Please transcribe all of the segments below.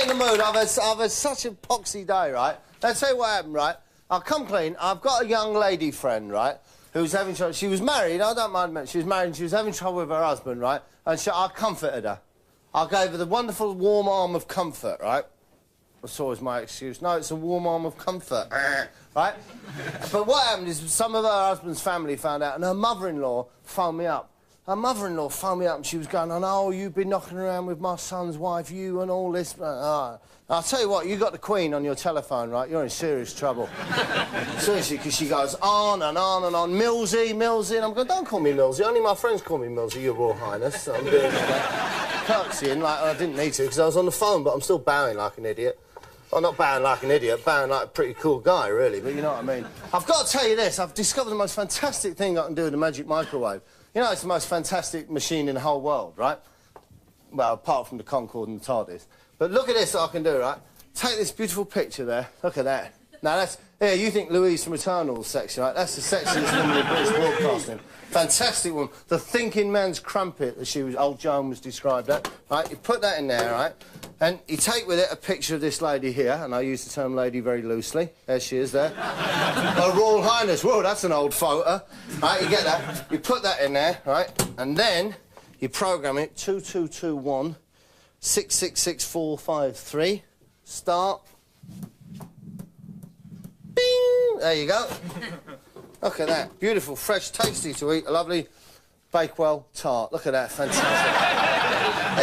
in the mood. I've had such a poxy day, right? Let's tell you what happened, right? I'll come clean. I've got a young lady friend, right, who's having trouble. She was married. I don't mind mentioning. She was married and she was having trouble with her husband, right? And I comforted her. I gave her the wonderful warm arm of comfort, right? That's always my excuse. No, it's a warm arm of comfort, right? But what happened is some of her husband's family found out, and her mother-in-law phoned me up. Her mother-in-law phoned me up and she was going, oh, you've been knocking around with my son's wife, you and all this. I'll tell you what, you got the Queen on your telephone, right? You're in serious trouble. Seriously, because she goes on and on and on. Millsy, Millsy. And I'm going, don't call me Millsy. Only my friends call me Millsy, Your Royal Highness. So I'm doing curtsying like I didn't need to because I was on the phone, but I'm still bowing like an idiot. Well, not bowing like an idiot, bowing like a pretty cool guy, really, but you know what I mean. I've got to tell you this, I've discovered the most fantastic thing I can do with the magic microwave. You know, it's the most fantastic machine in the whole world, right? Well, apart from the Concorde and the TARDIS. But look at this that I can do, right? Take this beautiful picture there. Look at that. Now, that's... Here, you think Louise from Eternal's sexy, right? That's the sexiest woman in British broadcasting. Fantastic woman. The thinking man's crumpet, as old Joan was described at. Right? You put that in there, right? And you take with it a picture of this lady here, and I use the term lady very loosely. There she is there. Her Royal Highness. Whoa, that's an old photo. Right, you get that. You put that in there, right? And then you program it 2221 666453. Start. Bing! There you go. Look at that. Beautiful, fresh, tasty to eat. A lovely Bakewell tart. Look at that. Fantastic.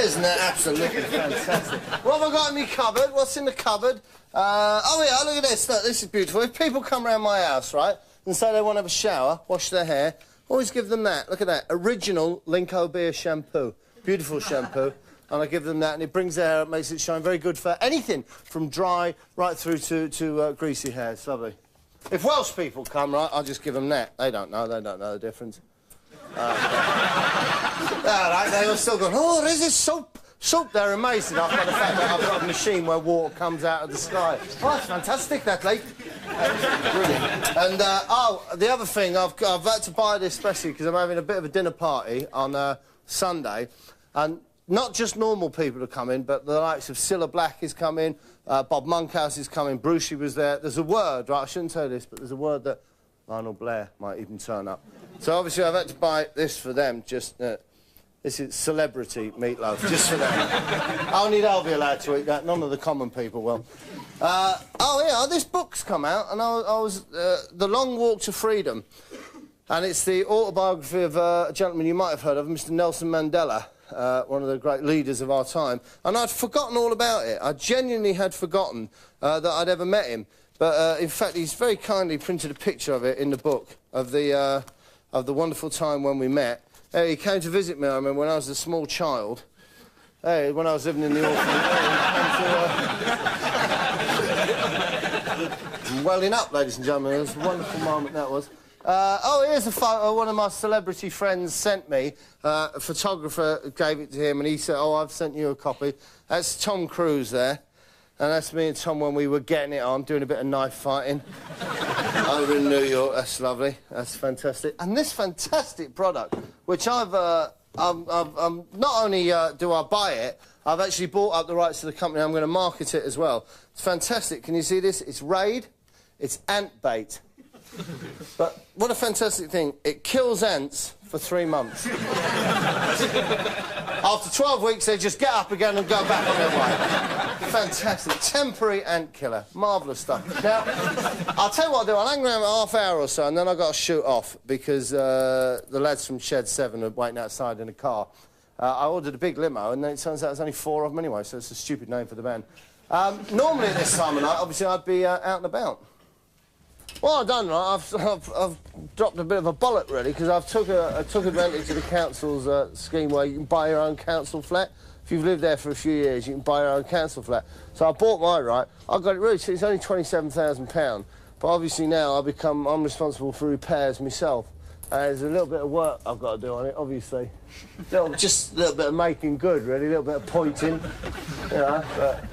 Isn't that absolutely fantastic? What have I got in my cupboard? What's in the cupboard? Oh, yeah, look at this. Look, this is beautiful. If people come round my house, right, and say they want to have a shower, wash their hair, always give them that. Look at that. Original Linko Beer shampoo. Beautiful shampoo. And I give them that, and it brings their hair up, makes it shine. Very good for anything, from dry right through to greasy hair. It's lovely. If Welsh people come, right, I'll just give them that. They don't know the difference. Right, they all still going, oh, there's this soap. Soap, they're amazing after the fact that I've got a machine where water comes out of the sky. Oh, that's fantastic, that lake. Brilliant. And, oh, the other thing, I've had to buy this especially because I'm having a bit of a dinner party on Sunday, and not just normal people are coming, but the likes of Cilla Black is coming, Bob Monkhouse is coming, Brucey was there. There's a word, right, I shouldn't say this, but there's a word that Lionel Blair might even turn up. So obviously I've had to buy this for them, just... this is celebrity meatloaf, just for them. Only they'll be allowed to eat that, none of the common people will. Oh, yeah, this book's come out, and I was... The Long Walk to Freedom. And it's the autobiography of a gentleman you might have heard of, Mr. Nelson Mandela, one of the great leaders of our time. And I'd forgotten all about it. I genuinely had forgotten that I'd ever met him. But, in fact, he's very kindly printed a picture of it in the book, of the wonderful time when we met. He came to visit me, I remember, when I was a small child. When I was living in the orphanage. I'm welling up, ladies and gentlemen. It was a wonderful moment, that was. Oh, here's a photo one of my celebrity friends sent me. A photographer gave it to him, and he said, oh, I've sent you a copy. That's Tom Cruise there. And that's me and Tom when we were getting it on, doing a bit of knife fighting. Over in New York. That's lovely. That's fantastic. And this fantastic product, which I've not only do I buy it, I've actually bought up the rights to the company. I'm going to market it as well. It's fantastic. Can you see this? It's Raid. It's ant bait. But what a fantastic thing. It kills ants for 3 months. After 12 weeks, they just get up again and go back on their way. Fantastic. Temporary ant killer. Marvellous stuff. Now, I'll tell you what I'll do. I'll hang around a half hour or so, and then I've got to shoot off because the lads from Shed 7 are waiting outside in a car. I ordered a big limo, and then it turns out there's only 4 of them anyway, so it's a stupid name for the band. Normally at this time of night, obviously, I'd be out and about. What I've done, right, I've dropped a bit of a bollock, really, because I took advantage of the council's scheme where you can buy your own council flat. If you've lived there for a few years, you can buy your own council flat. So I bought mine, right? I got it really cheap. It's only £27,000. But obviously now I'm responsible for repairs myself. There's a little bit of work I've got to do on it, obviously. Just a little bit of making good, really, a little bit of pointing, you know. But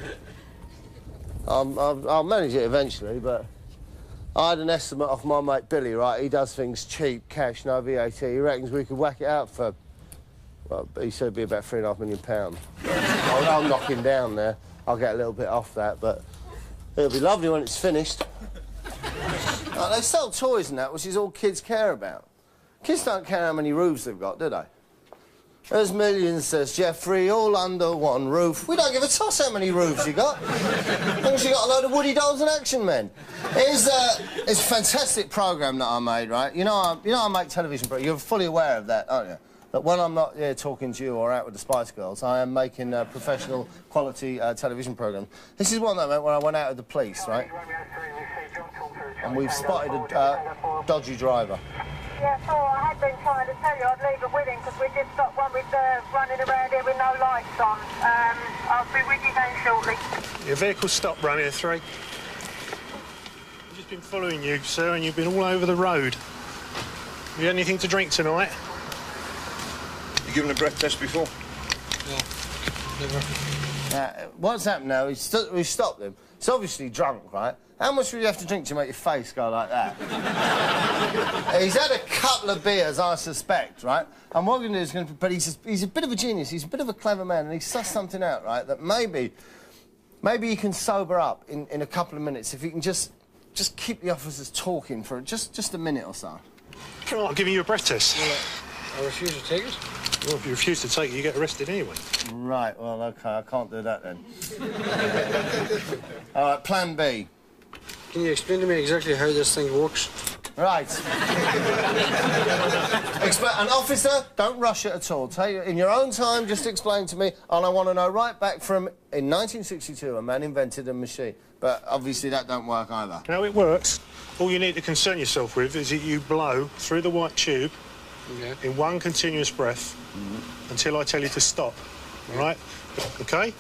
I'll manage it eventually, but... I had an estimate off my mate Billy, right? He does things cheap, cash, no VAT. He reckons we could whack it out for... Well, he said it'd be about £3.5 million. I'll knock him down there. I'll get a little bit off that, but it'll be lovely when it's finished. They sell toys and that, which is all kids care about. Kids don't care how many roofs they've got, do they? There's millions, says Jeffrey, all under one roof. We don't give a toss how many roofs you got. As long as you got a load of Woody Dolls and Action Men. It's a fantastic programme that I made, right? You know I make television, but you're fully aware of that, aren't you? That when I'm not here talking to you or out with the Spice Girls, I am making professional quality television programmes. This is one that I meant when I went out with the police, right? And we've spotted a dodgy driver. Yeah, so I had been trying to tell you I'd leave it with him because we just got one with running around here with no lights on. I'll be with you then shortly. Your vehicle stopped, Romeo 3. I've just been following you, sir, and you've been all over the road. Have you had anything to drink tonight? You given a breath test before? No, never. What's happened now, we stopped him. He's obviously drunk, right? How much would you have to drink to make your face go like that? He's had a couple of beers, I suspect, right? And what we're going to do is but he's a bit of a genius, he's a bit of a clever man, and he sussed something out, right, that maybe he can sober up in a couple of minutes if he can just keep the officers talking for just a minute or so. Come on, I'm giving you a breath test. Well, I refuse to take it. Well, if you refuse to take it, you get arrested anyway. Right, well, OK, I can't do that then. All right, plan B. Can you explain to me exactly how this thing works? Right. An officer, don't rush it at all. Take it in your own time, just explain to me, and I want to know right back from, in 1962, a man invented a machine. But obviously that don't work either. How it works, all you need to concern yourself with is that you blow through the white tube in one continuous breath until I tell you to stop, all right? OK?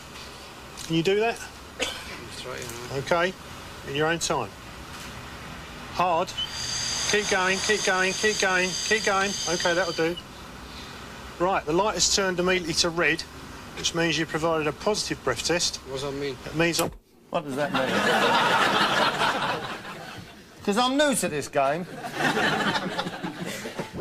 Can you do that? That's right, yeah. OK? In your own time. Hard. Keep going, keep going, keep going, keep going. OK, that'll do. Right, the light has turned immediately to red, which means you provided a positive breath test. What does that mean? It means I'm... What does that mean? Because I'm new to this game.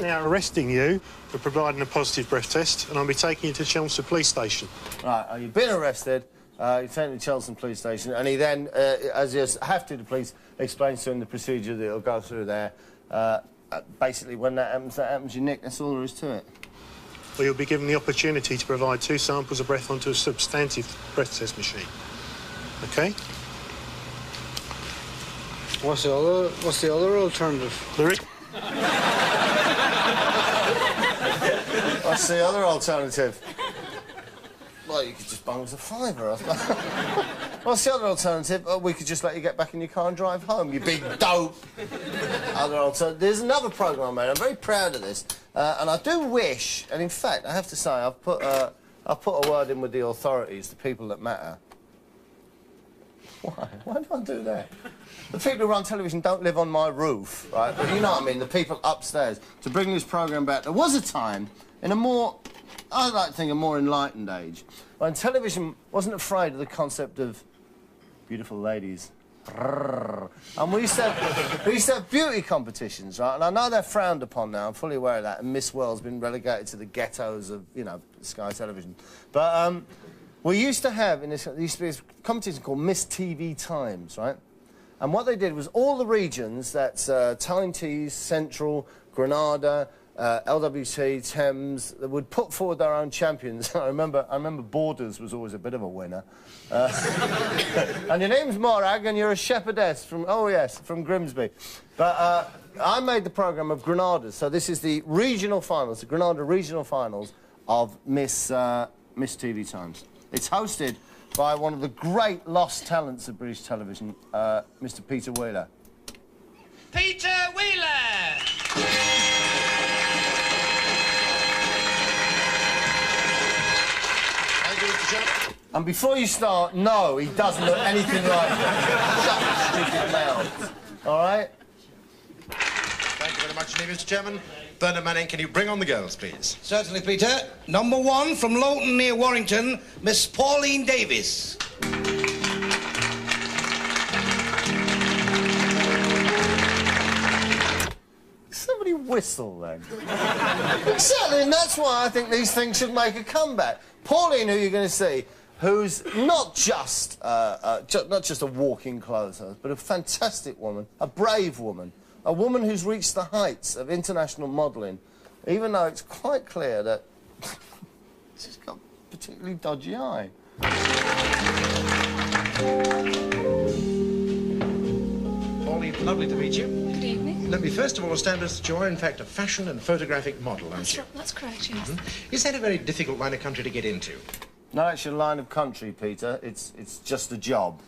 now arresting you for providing a positive breath test, and I'll be taking you to Chelmsford Police Station. Right, you've been arrested. You're taken to Chelmsford Police Station, and he then, as you have to, the police explains to him the procedure that he'll go through there. Basically, when that happens, you nick. That's all there is to it. Well, you'll be given the opportunity to provide 2 samples of breath onto a substantive breath test machine. OK? What's the other alternative? There is... What's the other alternative? Well, you could just bung us a fiver, I suppose. What's the other alternative? We could just let you get back in your car and drive home, you big dope. Other alternative. There's another programme, mate. I'm very proud of this. And I do wish, and in fact, I have to say, I've put a word in with the authorities, the people that matter. Why? Why do I do that? The people who run television don't live on my roof, right? But you know what I mean, the people upstairs. To bring this programme back, there was a time, in a more, I like to think, a more enlightened age, when television wasn't afraid of the concept of beautiful ladies. And we used to have beauty competitions, right? And I know they're frowned upon now, I'm fully aware of that, and Miss World's been relegated to the ghettos of, you know, Sky Television. But, we used to have, there used to be a competition called Miss TV Times, right? And what they did was all the regions, that's Tyne Tees, Central, Granada, LWT, Thames, they would put forward their own champions. I remember Borders was always a bit of a winner. And your name's Morag and you're a shepherdess from, oh yes, from Grimsby. But I made the programme of Granadas, so this is the regional finals, the Granada regional finals of Miss TV Times. It's hosted by one of the great lost talents of British television, Mr. Peter Wheeler. Peter Wheeler! And before you start, no, he doesn't look anything like that. Shut your stupid mouth. All right? Thank you very much, Mr. Chairman. Bernard Manning, can you bring on the girls, please? Certainly, Peter. Number 1 from Lawton near Warrington, Miss Pauline Davis. Somebody whistle, then. Exactly, and that's why I think these things should make a comeback. Pauline, who you're going to see, who's not just a walking clothes horse, but a fantastic woman, a brave woman, a woman who's reached the heights of international modelling, even though it's quite clear that she's got a particularly dodgy eye. Pauline, lovely to meet you. Good evening. Let me first of all establish that you are, in fact, a fashion and photographic model, aren't you? That's correct, yes. Is that a very difficult line of country to get into? Not actually a line of country, Peter. It's just a job.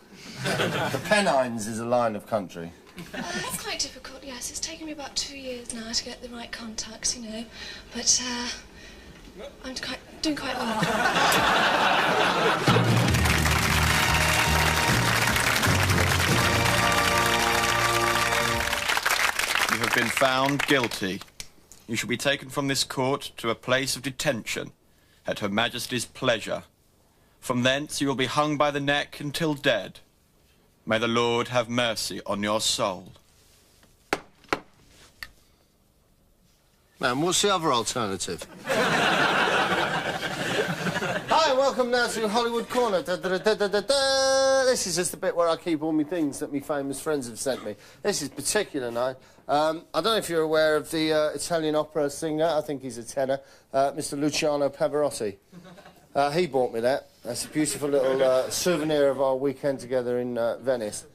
The Pennines is a line of country. It's quite difficult, yes. It's taken me about 2 years now to get the right contacts, you know. But, I'm doing quite well. You have been found guilty. You shall be taken from this court to a place of detention at Her Majesty's pleasure. From thence you will be hung by the neck until dead. May the Lord have mercy on your soul. Man, what's the other alternative? Hi, welcome now to Hollywood Corner. This is just the bit where I keep all my things that my famous friends have sent me. This is particular night. I don't know if you're aware of the Italian opera singer, I think he's a tenor, Mr. Luciano Pavarotti. He bought me that. That's a beautiful little souvenir of our weekend together in Venice.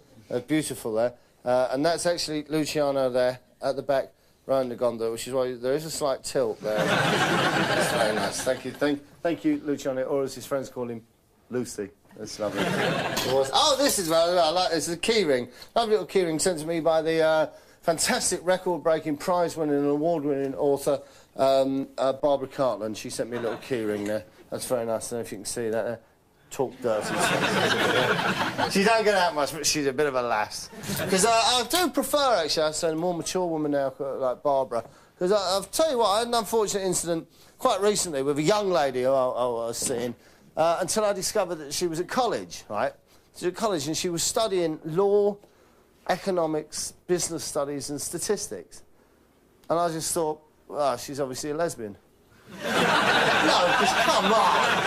Beautiful there. And that's actually Luciano there at the back, round the gondola, which is why there is a slight tilt there. That's very nice. Thank you. Thank you, Luciano, or as his friends call him, Lucy. That's lovely. Oh, this is very I like this. It's a keyring. Lovely little keyring sent to me by the fantastic record-breaking, prize-winning and award-winning author Barbara Cartland. She sent me a little keyring there. That's very nice. I don't know if you can see that there. Talk dirty. She don't get out much, but she's a bit of a lass. Because I do prefer, actually, I'd say, a more mature woman now, like Barbara. Because I'll tell you what, I had an unfortunate incident quite recently with a young lady who I was seeing, until I discovered that she was at college, right? She was at college and she was studying law, economics, business studies and statistics. And I just thought, well, she's obviously a lesbian. No, just come on.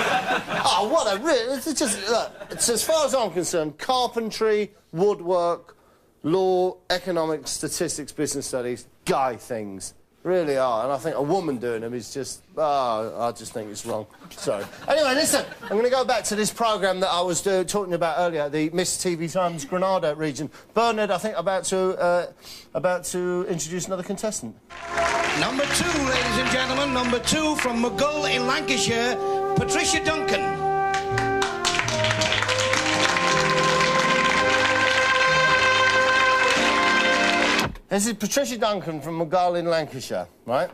Oh, what a... It's just... Look, it's, as far as I'm concerned, carpentry, woodwork, law, economics, statistics, business studies, guy things. Really are. And I think a woman doing them is just... Oh, I just think it's wrong. Sorry. Anyway, listen, I'm going to go back to this programme that I was talking about earlier, the Miss TV Times Granada region. Bernard, I think, about to introduce another contestant. Number 2, ladies and gentlemen, number 2 from Mughal in Lancashire, Patricia Duncan. This is Patricia Duncan from Mughal in Lancashire, right?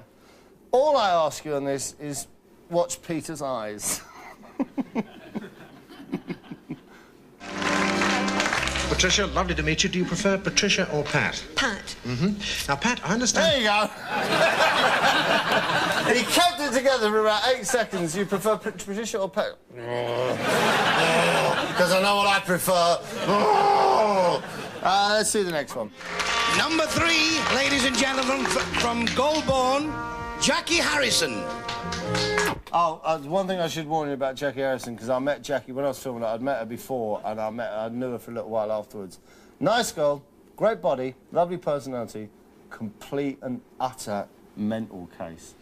All I ask you on this is watch Peter's eyes. Patricia, lovely to meet you. Do you prefer Patricia or Pat? Pat. Now, Pat, I understand... There you go. He kept it together for about 8 seconds. You prefer Patricia or Pat? Because I know what I prefer. Let's see the next one. Number 3, ladies and gentlemen, from Goulburn, Jackie Harrison. Oh, one thing I should warn you about Jackie Harrison, because I met Jackie when I was filming it. I'd met her before, and I knew her for a little while afterwards. Nice girl, great body, lovely personality, complete and utter mental case.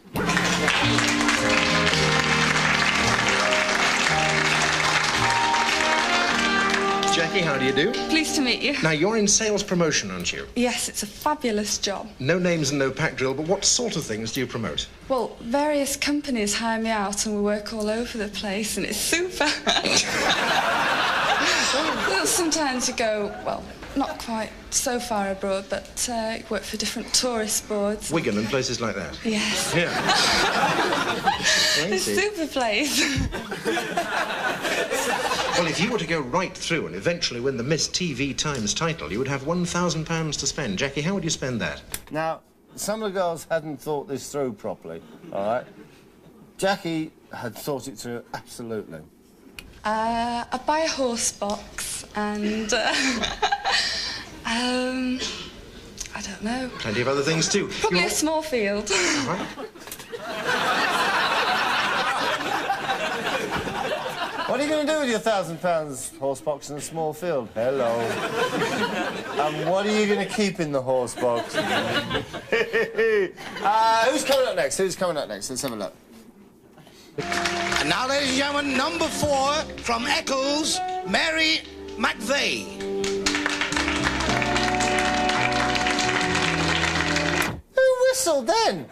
Jackie, how do you do? Pleased to meet you. Now, you're in sales promotion, aren't you? Yes, it's a fabulous job. No names and no pack drill, but what sort of things do you promote? Well, various companies hire me out and we work all over the place and it's super. Well, sometimes you go, well, not quite so far abroad, but you work for different tourist boards. Wigan and places like that? Yes. Yeah. It's a super place. Well, if you were to go right through and eventually win the Miss TV Times title, you would have £1,000 to spend. Jackie, how would you spend that? Now, some of the girls hadn't thought this through properly, all right? Jackie had thought it through absolutely. I buy a horse box and... I don't know. Plenty of other things, too. Probably a small field. Right. What are you going to do with your £1,000 horse box in a small field? Hello. And what are you going to keep in the horse box? Who's coming up next? Who's coming up next? Let's have a look. And now, ladies and gentlemen, number 4 from Eccles, Mary McVeigh. Who whistled then?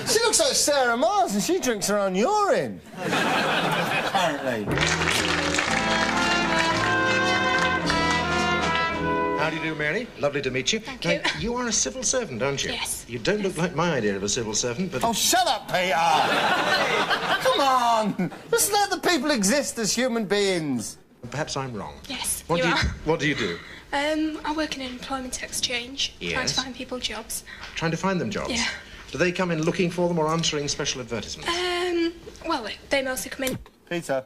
She looks like Sarah Mars and she drinks her own urine. Apparently. How do you do, Mary? Lovely to meet you. Thank you. You are a civil servant, aren't you? Yes. You don't look like my idea of a civil servant, but... Oh, shut up, Peter! Come on! Just let the people exist as human beings. Perhaps I'm wrong. Yes, What you are. What do you do? I work in an employment exchange, trying Yes. to find people jobs. Trying to find them jobs? Yeah. Do they come in looking for them or answering special advertisements? Well, they mostly come in. Peter,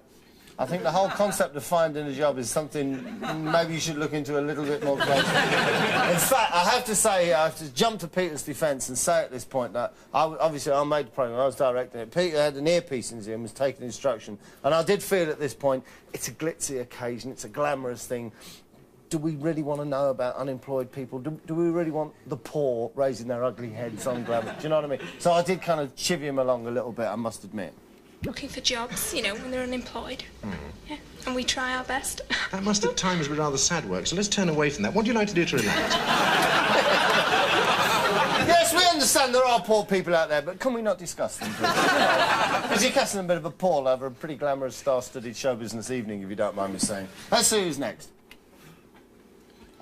I think the whole concept of finding a job is something maybe you should look into a little bit more closely. In fact, I have to say, I have to jump to Peter's defence and say at this point that, obviously, I made the programme, I was directing it. Peter had an earpiece in his ear and was taking instruction. And I did feel at this point, it's a glitzy occasion, it's a glamorous thing. Do we really want to know about unemployed people? Do we really want the poor raising their ugly heads on glamour? Do you know what I mean? So I did kind of chivvy him along a little bit, I must admit. Looking for jobs, you know, when they're unemployed. Yeah, and we try our best. That must at times be rather sad work, so let's turn away from that. What do you like to do to relax? Yes, we understand there are poor people out there, but can we not discuss them, please? Because you're casting a bit of a pall over a pretty glamorous, star-studded show business evening, if you don't mind me saying. Let's see who's next.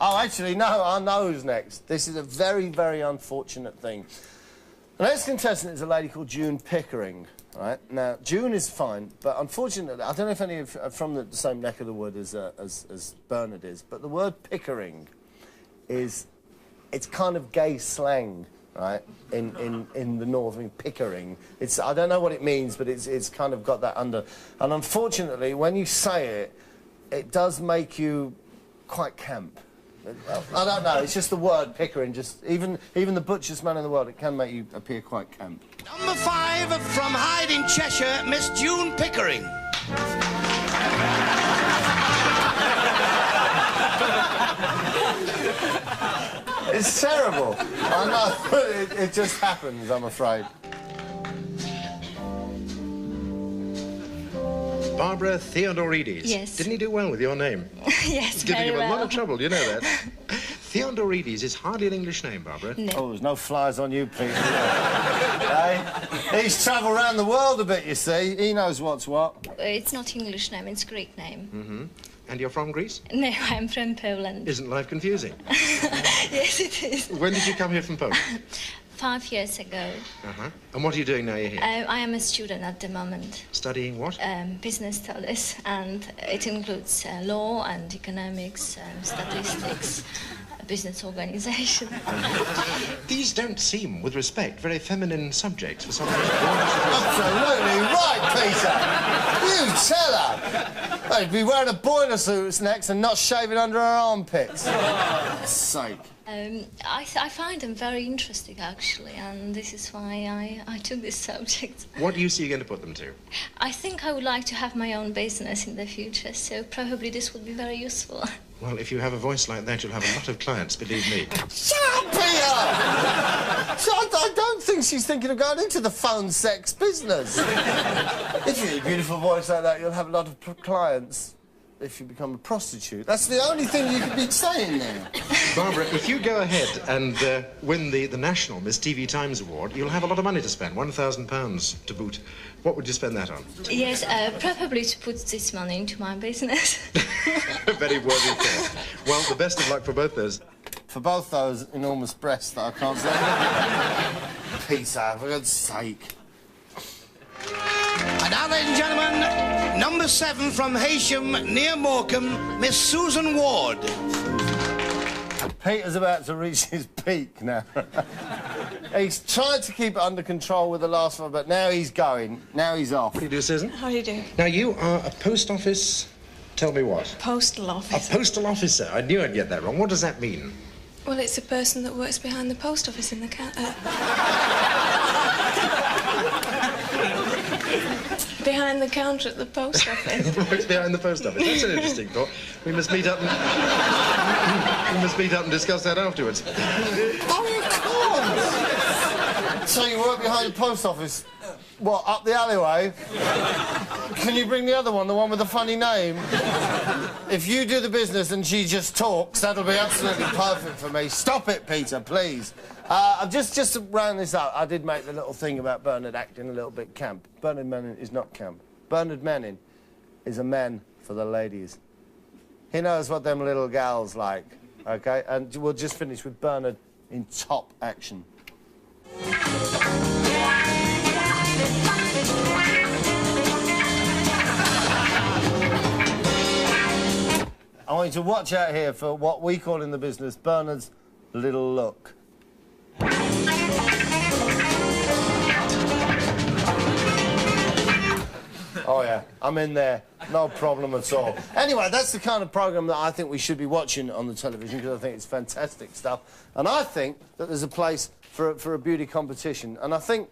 Oh, actually, no, I know who's next. This is a very, very unfortunate thing. The next contestant is a lady called June Pickering. Right. Now, June is fine, but unfortunately, I don't know if any of are from the same neck of the wood as Bernard is, but the word Pickering is, it's kind of gay slang, right, in the north. I mean, Pickering. It's, I don't know what it means, but it's kind of got that under. And unfortunately, when you say it, it does make you quite camp. I don't know, it's just the word Pickering, just even the butcherest man in the world, it can make you appear quite camp. Number 5 from Hyde in Cheshire, Miss June Pickering. It's terrible. I know, it just happens, I'm afraid. Barbara Theodorides. Yes. Didn't he do well with your name? Yes, It's giving very him well. a lot of trouble, you know that. Theodorides is hardly an English name, Barbara. No. Oh, there's no flies on you, Peter. Hey? He's travelled around the world a bit, you see. He knows what's what. It's not English name, it's Greek name. Mm-hmm. And you're from Greece? No, I'm from Poland. Isn't life confusing? Yes, it is. When did you come here from Poland? 5 years ago. Uh-huh. And what are you doing now you're here? I am a student at the moment. Studying what? Business studies, and it includes law and economics, statistics, business organization. These don't seem, with respect, very feminine subjects for someone who's Absolutely right, Peter. You tell her. They'd be wearing a boiler suit next and not shaving under her armpits. For God's sake. I find them very interesting, actually, and this is why I took this subject. What do you see you're going to put them to? I think I would like to have my own business in the future, so probably this would be very useful. Well, if you have a voice like that, you'll have a lot of clients, believe me. Shut up, Peter! So I don't think she's thinking of going into the phone sex business. If you have a beautiful voice like that, you'll have a lot of clients. If you become a prostitute. That's the only thing you could be saying there. Barbara, if you go ahead and win the national Miss TV Times Award, you'll have a lot of money to spend, £1,000 to boot. What would you spend that on? Yes, probably to put this money into my business. Very worthy thought. Well, the best of luck for both those. For both those enormous breasts that I can't say. Peter, for God's sake. And now, ladies and gentlemen, number 7 from Heysham, near Morecambe, Miss Susan Ward. Peter's about to reach his peak now. He's tried to keep it under control with the last one, but now he's going. Now he's off. What do you do, Susan? How do you do? Now, you are a post office... Tell me what? Postal officer. A postal officer. I knew I'd get that wrong. What does that mean? Well, it's a person that works behind the post office in the behind behind the counter at the post office. Works behind the post office. That's an interesting thought. We must meet up and... we must meet up and discuss that afterwards. Oh, you can't! So you work behind the post office? What, up the alleyway? Can you bring the other one, the one with the funny name? If you do the business and she just talks, that'll be absolutely perfect for me. Stop it, Peter, please. Just to round this up, I did make the little thing about Bernard acting a little bit camp. Bernard Menin is not camp. Bernard Menin is a man for the ladies. He knows what them little gals like, OK? And we'll just finish with Bernard in top action. I want you to watch out here for what we call in the business Bernard's little look. Oh, yeah, I'm in there. No problem at all. Anyway, that's the kind of programme that I think we should be watching on the television because I think it's fantastic stuff. And I think that there's a place for a beauty competition. And I think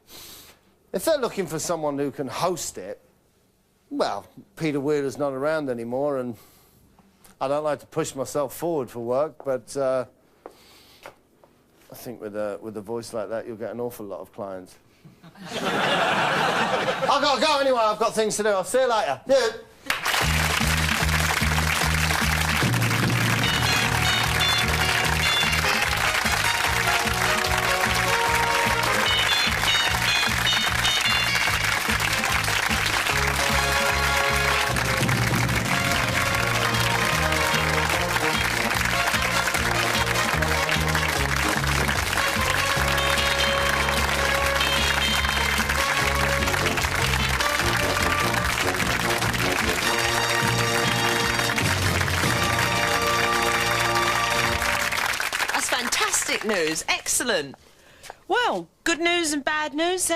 if they're looking for someone who can host it, well, Peter Wheeler's not around anymore and I don't like to push myself forward for work, but I think with a voice like that, you'll get an awful lot of clients. I've got to go anyway. I've got things to do. I'll see you later. Dude. News, excellent. Well, good news and bad news.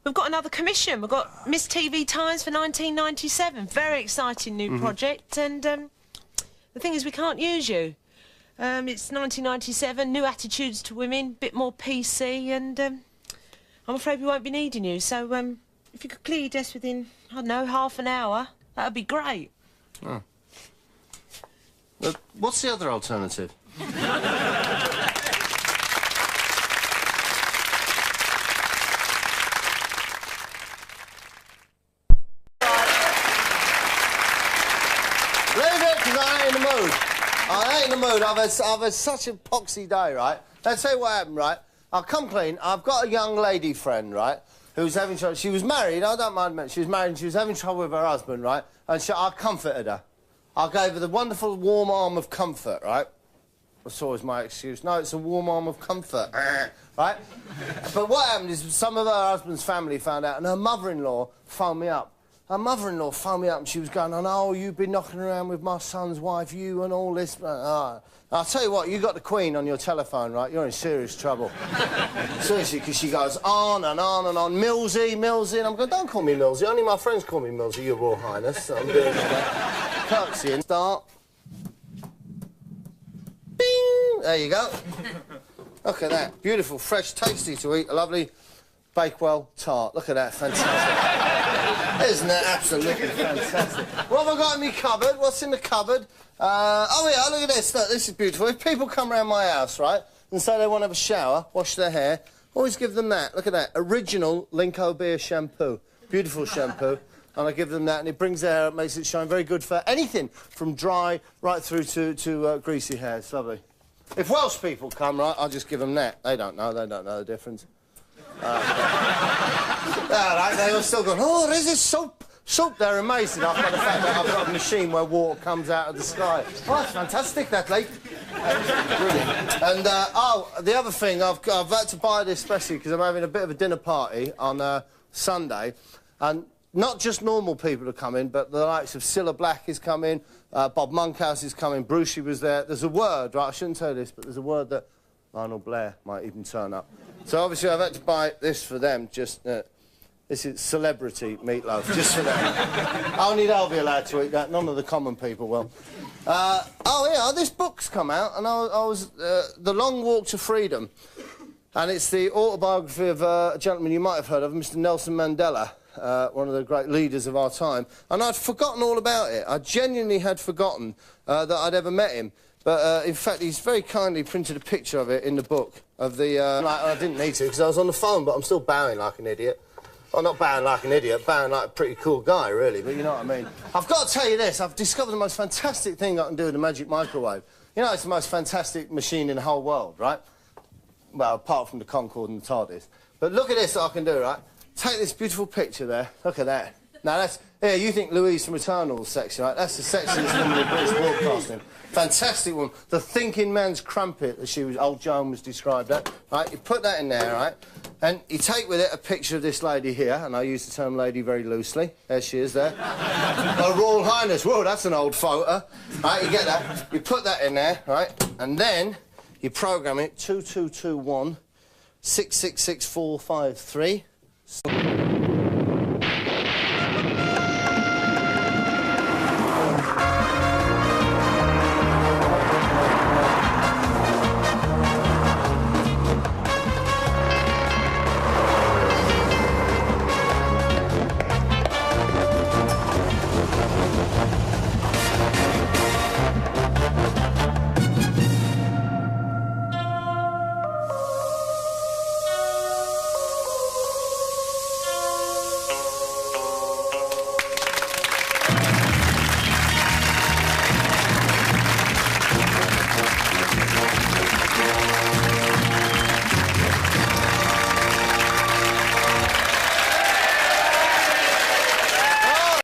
We've got another commission. We've got Miss TV Times for 1997. Very exciting new project. And the thing is, we can't use you. It's 1997. New attitudes to women, bit more PC, and I'm afraid we won't be needing you. So if you could clear your desk within, I don't know, half an hour, that'd be great. Oh. What's the other alternative? I ain't in the mood. I've had such a poxy day, right? Let's say what happened, right? I'll come clean. I've got a young lady friend, right, who's having trouble. She was married. I don't mind mentioning. She was married and she was having trouble with her husband, right? And I comforted her. I gave her the wonderful warm arm of comfort, right? That's always my excuse. No, it's a warm arm of comfort, right? But what happened is some of her husband's family found out and her mother-in-law phoned me up. Her mother-in-law phoned me up and she was going on, oh, you've been knocking around with my son's wife, you and all this. I'll tell you what, you got the Queen on your telephone, right? You're in serious trouble. Seriously, because she goes on and on and on. Millsy, Millsy. And I'm going, don't call me Millsy. Only my friends call me Millsy, Your Royal Highness. So I'm doing that. Curtsy and start. Bing! There you go. Look at that. Beautiful, fresh, tasty to eat. A lovely Bakewell tart. Look at that. Fantastic. Isn't that absolutely fantastic? What have I got in my cupboard? What's in the cupboard? Oh, yeah, look at this. Look, this is beautiful. If people come round my house, right, and say they want to have a shower, wash their hair, always give them that. Look at that. Original Linko Beer shampoo. Beautiful shampoo. And I give them that, and it brings their hair up, makes it shine. Very good for anything from dry right through to greasy hair. It's lovely. If Welsh people come, right, I'll just give them that. They don't know the difference. Right, they all still going, oh, there's this soap. Soap, they're amazed by the fact that I've got a machine where water comes out of the sky. Oh, that's fantastic, that lake. Brilliant. And, oh, the other thing, I've had to buy this especially because I'm having a bit of a dinner party on Sunday. And not just normal people are coming, but the likes of Cilla Black is coming, Bob Monkhouse is coming, Brucey was there. There's a word, right, I shouldn't say this, but there's a word that Lionel Blair might even turn up. So obviously I've had to buy this for them, just, this is celebrity meatloaf, just for them. Only they'll be allowed to eat that, none of the common people will. Oh yeah, this book's come out, and I was, The Long Walk to Freedom. And it's the autobiography of a gentleman you might have heard of, Mr. Nelson Mandela. one of the great leaders of our time, and I'd forgotten all about it. I genuinely had forgotten that I'd ever met him. But, in fact, he's very kindly printed a picture of it in the book, of the... I didn't need to, because I was on the phone, but I'm still bowing like an idiot. Well, not bowing like an idiot, bowing like a pretty cool guy, really, but you know what I mean. I've got to tell you this, I've discovered the most fantastic thing I can do with the magic microwave. You know, it's the most fantastic machine in the whole world, right? Well, apart from the Concorde and the TARDIS. But look at this that I can do, right? Take this beautiful picture there. Look at that. Now, that's... Yeah, you think Louise from Eternal's sexy, right? That's the sexiest woman in British broadcasting. Fantastic woman. The thinking man's crumpet, as old Joan was described at. Right, you put that in there, right? And you take with it a picture of this lady here, and I use the term lady very loosely. There she is there. Her Royal Highness. Whoa, that's an old photo. Right, you get that. You put that in there, right? And then you program it 2221 666453.